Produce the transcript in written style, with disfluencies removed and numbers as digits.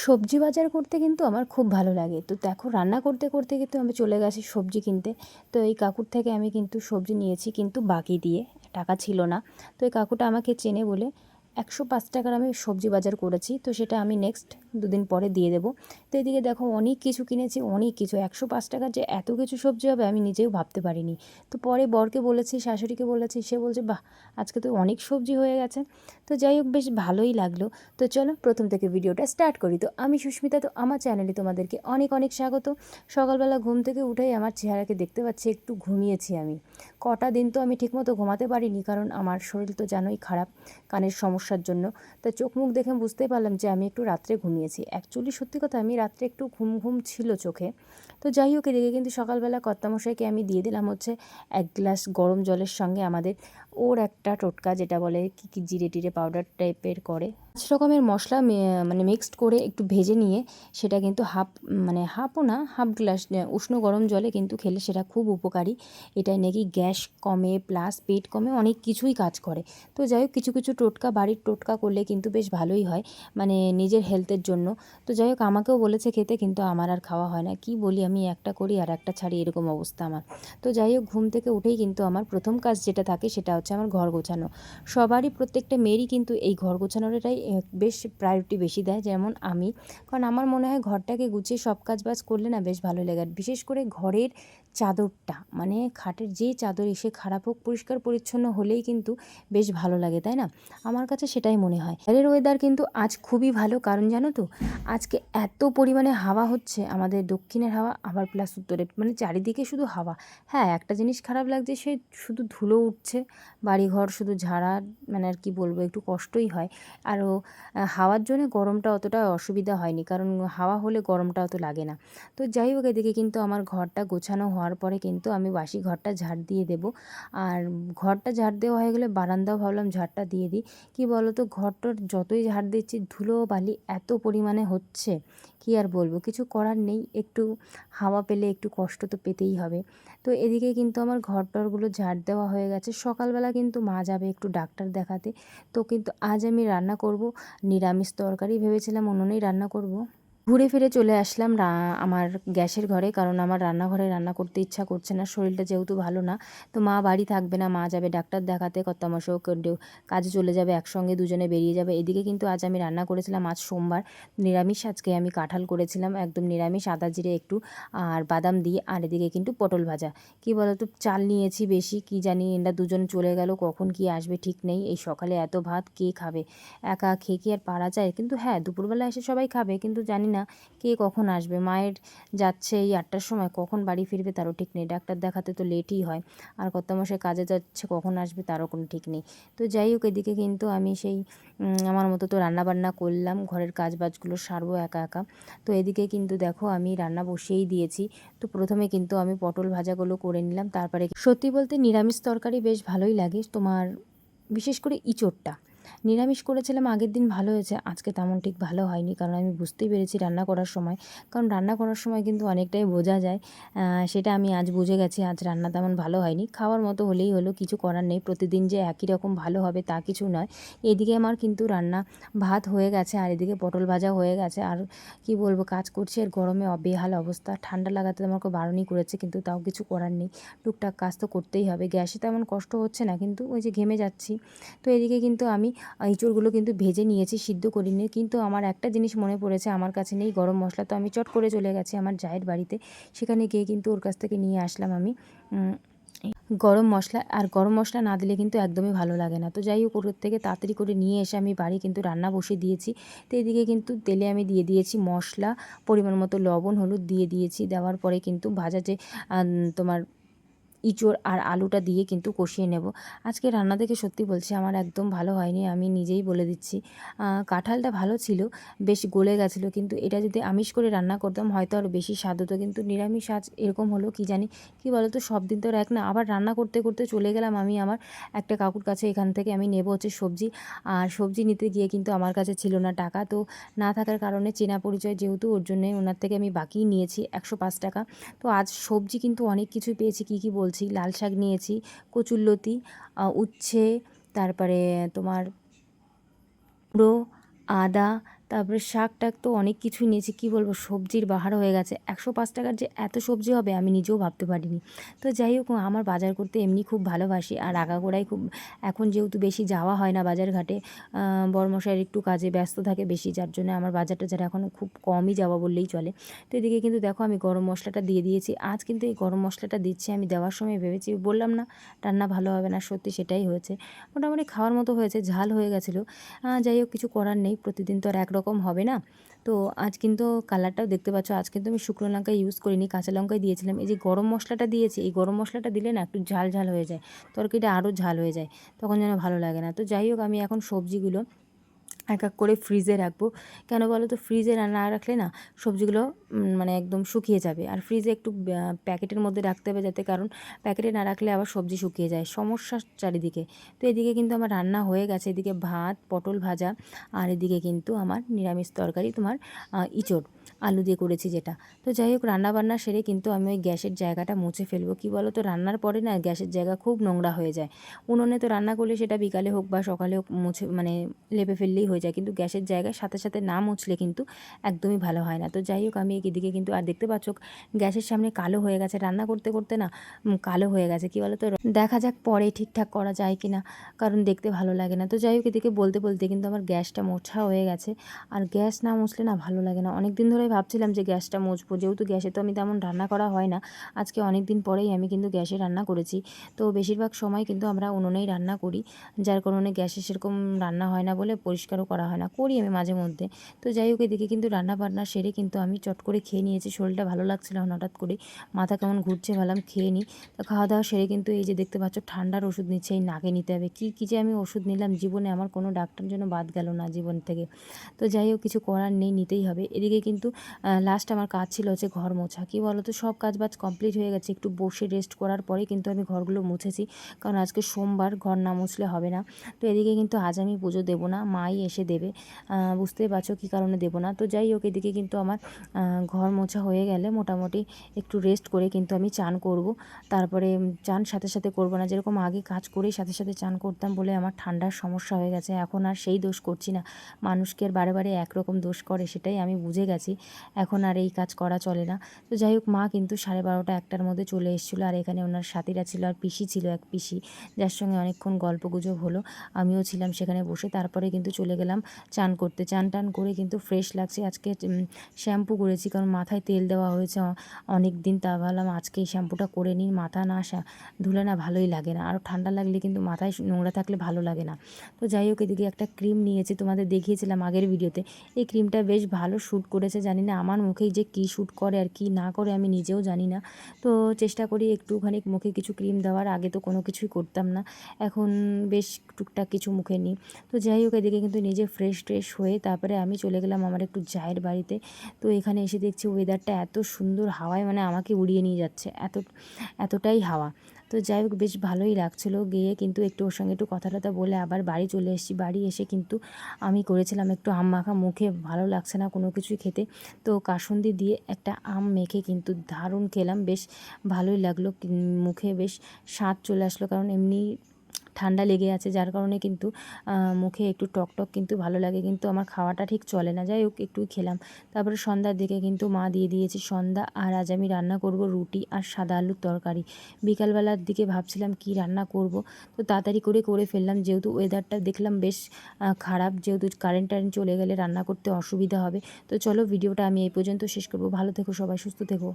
সবজি বাজার করতে কিন্তু আমার খুব ভালো লাগে। তো দেখো রান্না করতে করতে কিন্তু আমি চলে গেছি সবজি কিনতে। তো এই কাকুর থেকে আমি কিন্তু সবজি নিয়েছি কিন্তু বাকি দিয়ে, টাকা ছিল না। তো এই কাকুটা আমাকে চেনে বলে 105 টাকার আমি সবজি বাজার করেছি। তো সেটা আমি নেক্সট দুদিন পরে দিয়ে দেবো। তো এদিকে দেখো অনেক কিছু কিনেছি, অনেক কিছু। 105 টাকার যে এত কিছু সবজি হবে আমি নিজেও ভাবতে পারিনি। তো পরে বরকে বলেছি, শাশুড়িকে বলেছি, সে বলছে বাহ, আজকে তো অনেক সবজি হয়ে গেছে। তো যাই হোক, বেশ ভালোই লাগলো। তো চলো প্রথম থেকে ভিডিওটা স্টার্ট করি। তো আমি সুস্মিতা, তো আমার চ্যানেলে তোমাদেরকে অনেক অনেক স্বাগত। সকালবেলা ঘুম থেকে উঠেই আমার চেহারাকে দেখতে পাচ্ছি একটু ঘুমিয়েছি আমি। কটা দিন তো আমি ঠিকমতো ঘুমাতে পারিনি, কারণ আমার শরীর তো জানোই খারাপ কানের সমস্যার জন্য। তা চোখ মুখ দেখে বুঝতেই পারলাম যে আমি একটু রাত্রে ঘুমিয়েছি। অ্যাকচুয়ালি সত্যি কথা, আমি রাত্রে একটু ঘুম ঘুম ছিল চোখে। তো যাই হোক, এদিকে কিন্তু সকালবেলা কর্তামশাইকে আমি দিয়ে দিলাম হচ্ছে 1 গ্লাস গরম জলের সঙ্গে আমাদের ওর একটা টোটকা, যেটা বলে কি জিরে টিরে পাউডার টাইপের করে 5 রকমের মশলা মানে মিক্সড করে একটু ভেজে নিয়ে সেটা কিন্তু হাফও না, হাফ গ্লাস উষ্ণ গরম জলে কিন্তু খেলে সেটা খুব উপকারী। এটাই নাকি গ্যাস কমে, প্লাস পেট কমে, অনেক কিছুই কাজ করে। তো যাই হোক, কিছু কিছু টোটকা বাড়ির টোটকা করলে কিন্তু বেশ ভালোই হয়, মানে নিজের হেলথের জন্য। তো যাই হোক, আমাকেও বলেছে খেতে, কিন্তু আমার আর খাওয়া হয় না। কি বলি, আমি একটা করি আর একটা ছাড়ি, এরকম অবস্থা আমার। তো যাই হোক, ঘুম থেকে উঠেই কিন্তু আমার প্রথম কাজ যেটা থাকে সেটা হচ্ছে আমার ঘর গোছানো। সবারই, প্রত্যেকটা মেয়েরই কিন্তু এই ঘর গোছানোটাই বেশ প্রায়োরিটি বেশি দেয়, যেমন আমি। কারণ আমার মনে হয় ঘরটাকে গুছিয়ে সব কাজ বাজ করলে না বেশ ভালো লাগে। আর বিশেষ করে ঘরের চাদরটা, মানে খাটের যে চাদর এসে খারাপ হোক, পরিষ্কার পরিচ্ছন্ন হলেই কিন্তু বেশ ভালো লাগে, তাই না? আমার কাছে সেটাই মনে হয়। বাইরের ওয়েদার কিন্তু আজ খুবই ভালো, কারণ জানো তো, আজকে এত পরিমাণে হাওয়া হচ্ছে, আমাদের দক্ষিণের হাওয়া আবার প্লাস উত্তরে, মানে চারিদিকে শুধু হাওয়া। হ্যাঁ, একটা জিনিস খারাপ লাগছে, সে শুধু ধুলো উঠছে, বাড়িঘর শুধু ঝাড়া, মানে আর কি বলবো, একটু কষ্টই হয়। আরও হাওয়ার জন্য গরমটা অতটা অসুবিধা হয়নি, কারণ হাওয়া হলে গরমটা অত লাগে না। তো যাই হোক, এদিকে কিন্তু আমার ঘরটা গোছানো হওয়ার পরে কিন্তু আমি বাসি ঘরটা ঝাড় দিয়ে দেবো। আর ঘরটা ঝাড় দেওয়া হয়ে গেলে বারান্দাও ভাবলাম ঝাড়টা দিয়ে দিই। কী বলো তো, ঘরটার যতই ঝাড় দিচ্ছি ধুলো বালি এত পরিমাণে হচ্ছে, কী আর বলবো, কিছু করার নেই। একটু হাওয়া পেলে একটু কষ্ট তো পেতেই হবে। তো এদিকে কিন্তু আমার ঘরটরগুলো ঝাড় দেওয়া হয়ে গেছে। সকালবেলা কিন্তু মা যাবে একটু ডাক্তার দেখাতে। তো কিন্তু আজ আমি রান্না করব নিরামিষ তরকারি, ভেবেছিলাম উনুনেই রান্না করব। ঘুরে ফিরে চলে আসলাম আমার গ্যাসের ঘরে, কারণ আমার রান্নাঘরে রান্না করতে ইচ্ছা করছে না, শরীরটা যেহেতু ভালো না। তো মা বাড়ি থাকবে না, মা যাবে ডাক্তার দেখাতে, কর্তামশাইও কাজে চলে যাবে, একসঙ্গে দুজনে বেরিয়ে যাবে। এদিকে কিন্তু আজ আমি রান্না করেছিলাম, আজ সোমবার, নিরামিষ। আজকে আমি কাঁঠাল করেছিলাম, একদম নিরামিষ, আদা জিরে একটু আর বাদাম দিয়ে। আর এদিকে কিন্তু পটল ভাজা। কি বলতো, চাল নিয়েছি বেশি, কি জানি এরা দুজন চলে গেল, কখন কি আসবে ঠিক নেই। এই সকালে এত ভাত কে খাবে? একা খেয়ে কি আর পারা যায়? কিন্তু হ্যাঁ, দুপুরবেলা এসে সবাই খাবে, কিন্তু জানি না কে কখন আসবে। মায়ের যাচ্ছে এই 8টার সময়, কখন বাড়ি ফিরবে তারও ঠিক নেই। ডাক্তার দেখাতে তো লেটই হয়। আর কর্তামশাই কাজে যাচ্ছে, কখন আসবে তারও কোনো ঠিক নেই। তো যাই হোক, এদিকে কিন্তু আমি সেই আমার মতো তো রান্নাবান্না করলাম, ঘরের কাজ বাজগুলো সারবো একা একা। তো এদিকে কিন্তু দেখো আমি রান্না বসিয়েই দিয়েছি। তো প্রথমে কিন্তু আমি পটল ভাজাগুলো করে নিলাম, তারপরে সত্যি বলতে নিরামিষ তরকারি বেশ ভালোই লাগে তোমার, বিশেষ করে ইঁচড়টা। নিরামিষ করেছিলাম আগের দিন, ভালো হয়েছে, আজকে তেমন ঠিক ভালো হয়নি, কারণ আমি বুঝতেই পেরেছি রান্না করার সময়। কারণ রান্না করার সময় কিন্তু অনেকটাই বোঝা যায়। সেটা আমি আজ বুঝে গেছি, আজ রান্না তেমন ভালো হয়নি। খাওয়ার মতো হলেই হলো, কিছু করার নেই। প্রতিদিন যে একই রকম ভালো হবে তা কিছু নয়। এদিকে আমার কিন্তু রান্না ভাত হয়ে গেছে, আর এদিকে পটল ভাজা হয়ে গেছে। আর কি বলবো, কাজ করছি আর গরমে বেহাল অবস্থা। ঠান্ডা লাগাতে আমাকে বারণই করেছে, কিন্তু তাও কিছু করার নেই, টুকটাক কাজ তো করতেই হবে। গ্যাসে তেমন কষ্ট হচ্ছে না, কিন্তু ওই যে ঘেমে যাচ্ছি। তো এদিকে কিন্তু আমি এঁচোড়গুলো কিন্তু ভেজে নিয়েছি, সিদ্ধ করিনি। কিন্তু আমার একটা জিনিস মনে পড়েছে, আমার কাছে নেই গরম মশলা। তো আমি চট করে চলে গেছি আমার জায়ের বাড়িতে, সেখানে গিয়ে কিন্তু ওর কাছ থেকে নিয়ে আসলাম আমি গরম মশলা। আর গরম মশলা না দিলে কিন্তু একদমই ভালো লাগে না। তো যাই হোক, ওর থেকে তাড়াতাড়ি করে নিয়ে এসে আমি বাড়ি কিন্তু রান্না বসিয়ে দিয়েছি। তো এদিকে কিন্তু তেলে আমি দিয়ে দিয়েছি মশলা, পরিমাণ মতো লবণ হলুদ দিয়ে দিয়েছি। দেওয়ার পরে কিন্তু ভাজা যে তোমার ইঁচড় আর আলুটা দিয়ে কিন্তু কষিয়ে নেব। আজকে রান্না দেখে সত্যি বলছি আমার একদম ভালো হয়নি, আমি নিজেই বলে দিচ্ছি। কাঁঠালটা ভালো ছিল, বেশ গলে গেছিলো, কিন্তু এটা যদি আমিষ করে রান্না করতাম হয়তো আরও বেশি স্বাদ হতো। কিন্তু নিরামিষ আজ এরকম হলো, কি জানি। কি বলো তো, সব দিন তো আর এক না। আবার রান্না করতে করতে চলে গেলাম আমি আমার একটা কাকুর কাছে, এখান থেকে আমি নেব হচ্ছে সবজি। আর সবজি নিতে গিয়ে কিন্তু আমার কাছে ছিল না টাকা। তো না থাকার কারণে, চেনা পরিচয় যেহেতু, ওর জন্যে ওনার থেকে আমি বাকি নিয়েছি 105 টাকা। তো আজ সবজি কিন্তু অনেক কিছুই পেয়েছি, কী কী বলছি। লাল শাক নিয়েছি, কচুরলতি, উচ্ছে, তারপরে তোমার কুমড়ো, আদা, তারপরে শাক টাক তো অনেক কিছুই নিয়েছি, কী বলবো, সবজির বাহার হয়ে গেছে। 105 টাকার যে এত সবজি হবে আমি নিজেও ভাবতে পারিনি। তো যাই হোক, আমার বাজার করতে এমনি খুব ভালোবাসি, আর আগাগোড়াই খুব, এখন যেহেতু বেশি যাওয়া হয় না বাজার ঘাটে, বড়মশাইয়ের একটু কাজে ব্যস্ত থাকে বেশি, যার জন্য আমার বাজার টাজার এখন খুব কমই যাওয়া বললেই চলে। তো এদিকে কিন্তু দেখো আমি গরম মশলাটা দিয়ে দিয়েছি। আজ কিন্তু এই গরম মশলাটা দিচ্ছি, আমি দেওয়ার সময় ভেবেছি, বললাম না রান্না ভালো হবে না, সত্যি সেটাই হয়েছে। মোটামুটি খাওয়ার মতো হয়েছে, ঝাল হয়ে গেছিলো। যাই হোক, কিছু করার নেই, প্রতিদিন তো আর একরকম হবে না। তো আজ কিন্তু কালারটাও দেখতে পাচ্ছ, আজ কিন্তু আমি শুকনো লঙ্কা ইউজ করিনি, কাঁচা লঙ্কাই দিয়েছিলাম। এই যে গরম মশলাটা দিয়েছি, এই গরম মশলাটা দিলে না একটু ঝাল ঝাল হয়ে যায়, তরকারিটা আরও ঝাল হয়ে যায়, তখন যেন ভালো লাগে না। তো যাই হোক, আমি এখন সবজিগুলো এক এক করে ফ্রিজে রাখবো। কেন বলো তো, ফ্রিজে না রাখলে না সবজিগুলো মানে একদম শুকিয়ে যাবে। আর ফ্রিজে একটু প্যাকেটের মধ্যে রাখতে হবে, যাতে, কারণ প্যাকেটে না রাখলে আবার সবজি শুকিয়ে যায়, সমস্যা চারিদিকে। তো এদিকে কিন্তু আমার রান্না হয়ে গেছে, এদিকে ভাত, পটল ভাজা, আর এদিকে কিন্তু আমার নিরামিষ তরকারি, তোমার ইঁচড় আলু দিয়ে করেছি যেটা। তো যাই হোক, রান্নাবান্না সেরে কিন্তু আমি ওই গ্যাসের জায়গাটা মুছে ফেলবো। কী বলো তো, রান্নার পরে না গ্যাসের জায়গা খুব নোংরা হয়ে যায়। উনুনে তো রান্না করলে সেটা বিকালে হোক বা সকালে হোক মুছে, মানে লেপে ফেললেই হয়ে যায়, কিন্তু গ্যাসের জায়গায় সাথে সাথে না মুছলে কিন্তু একদমই ভালো হয় না। তো যাই হোক, আমি এদিকে কিন্তু, আর দেখতে পাচ্ছ গ্যাসের সামনে কালো হয়ে গেছে, রান্না করতে করতে না কালো হয়ে গেছে। কী বলো তো, দেখা যাক পরে ঠিকঠাক করা যায় কি না, কারণ দেখতে ভালো লাগে না। তো যাই হোক, এদিকে বলতে বলতে কিন্তু আমার গ্যাসটা মোছা হয়ে গেছে। আর গ্যাস না মুছলে না ভালো লাগে না। অনেক দিন ধরেই ভাবছিলাম যে গ্যাসটা মুছবো, যেহেতু গ্যাসে তো আমি তেমন রান্না করা হয় না। আজকে অনেক দিন পরেই আমি কিন্তু গ্যাসে রান্না করেছি। তো বেশিরভাগ সময় কিন্তু আমরা উনুনেই রান্না করি, যার কারণে গ্যাসে সেরকম রান্না হয় না বলে পরিষ্কারও করা হয় না, করি আমি মাঝে মধ্যে। তো যাই হোক, এদিকে কিন্তু রান্না বান্না সেরে কিন্তু আমি চট করে খেয়ে নিয়েছি, শরীরটা ভালো লাগছিল না, হঠাৎ করে মাথা কেমন ঘুরছে, ভাবলাম খেয়ে নিই। তো খাওয়া দাওয়া সেরে কিন্তু এই যে দেখতে পাচ্ছ ঠান্ডার ওষুধ নিচ্ছে, এই নাকে নিতে হবে। কী যে আমি ওষুধ নিলাম, জীবনে আমার কোনো ডাক্তার জন্য বাদ গেল না জীবন থেকে। তো যাই হোক, কিছু করার নেই, নিতেই হবে। এদিকে কিন্তু লাস্ট আমার কাজ ছিল হচ্ছে ঘর মোছা। কী বলো তো, সব কাজ বাজ কমপ্লিট হয়ে গেছে, একটু বসে রেস্ট করার পরে কিন্তু আমি ঘরগুলো মুছেছি, কারণ আজকে সোমবার, ঘর না মুছলে হবে না। তো এদিকে কিন্তু আজ আমি পুজো দেবো না, মাই এসে দেবে। বুঝতেই পারছো কী কারণে দেবো না। তো যাই হোক, এদিকে কিন্তু আমার ঘর মোছা হয়ে গেলে মোটামুটি একটু রেস্ট করে কিন্তু আমি চান করব। তারপরে চান সাথে সাথে করব না, যেরকম আগে কাজ করেই সাথে সাথে চান করতাম বলে আমার ঠান্ডার সমস্যা হয়ে গেছে। এখন আর সেই দোষ করছি না, মানুষকে আর বারে বারে একরকম দোষ করে, সেটাই আমি বুঝে গেছি। এখন আর এই কাজ করা চলে না। তো যাই হোক, মা কিন্তু 12:30 1টার মধ্যে চলে এসেছিলো, আর এখানে ওনার সাথীরা ছিল, আর পিসি ছিল, এক পিসি, যার সঙ্গে অনেকক্ষণ গল্পগুজব হলো। আমিও ছিলাম সেখানে বসে। তারপরে কিন্তু চলে গেলাম চান করতে। চান টান করে কিন্তু ফ্রেশ লাগছে। আজকে শ্যাম্পু করেছি, কারণ মাথায় তেল দেওয়া হয়েছে অনেক দিন, তা ভাবলাম আজকে এই শ্যাম্পুটা করে নিই, মাথা না ধুলে না ভালোই লাগে না, আরও ঠান্ডা লাগলে কিন্তু মাথায় নোংরা থাকলে ভালো লাগে না। তো যাই হোক, এদিকে একটা ক্রিম নিয়েছি, তোমাদের দেখিয়েছিলাম আগের ভিডিওতে। এই ক্রিমটা বেশ ভালো শ্যুট করেছে, জানি না আমার মুখেই যে কী শ্যুট করে আর কি না করে আমি নিজেও জানি না। তো চেষ্টা করি একটুখানি মুখে কিছু ক্রিম দেওয়ার, আগে তো কোনো কিছুই করতাম না, এখন বেশ টুকটাক কিছু মুখে নিই। তো যাই হোক, এদিকে কিন্তু নিজে ফ্রেশ ট্রেশ হয়ে তারপরে আমি চলে গেলাম আমার একটু জায়ের বাড়িতে। তো এখানে এসে দেখছি ওয়েদারটা এত সুন্দর, হাওয়ায় মানে আমাকে উড়িয়ে নিয়ে যাচ্ছে, এতটাই হাওয়া। তো যাই হোক, বেশ ভালোই লাগছিলো। গিয়ে কিন্তু একটু ওর সঙ্গে একটু কথা টথা বলে আবার বাড়ি চলে এসেছি। বাড়ি এসে কিন্তু আমি করেছিলাম একটু আম মাখা, মুখে ভালো লাগছে না কোনো কিছুই খেতে, তো কাসুন্দি দিয়ে একটা আম মেখে কিন্তু দারুণ খেলাম, বেশ ভালোই লাগলো, মুখে বেশ স্বাদ চলে আসলো, কারণ এমনি ঠান্ডা লেগে আছে, যার কারণে কিন্তু মুখে একটু টকটক কিন্তু ভালো লাগে, কিন্তু আমার খাওয়াটা ঠিক চলে না। যাই হোক, একটুই খেলাম। তারপরে সন্ধ্যার দিকে কিন্তু মা দিয়ে দিয়েছে সন্ধ্যা, আর আজ আমি রান্না করব রুটি আর সাদা আলুর তরকারি। বিকালবেলার দিকে ভাবছিলাম কি রান্না করব, তো তাড়াতাড়ি করে ফেললাম, যেহেতু ওয়েদারটা দেখলাম বেশ খারাপ, যেহেতু কারেন্ট টারেন্ট চলে গেলে রান্না করতে অসুবিধা হবে। তো চলো, ভিডিওটা আমি এই পর্যন্ত শেষ করব। ভালো থেকো সবাই, সুস্থ থেকো।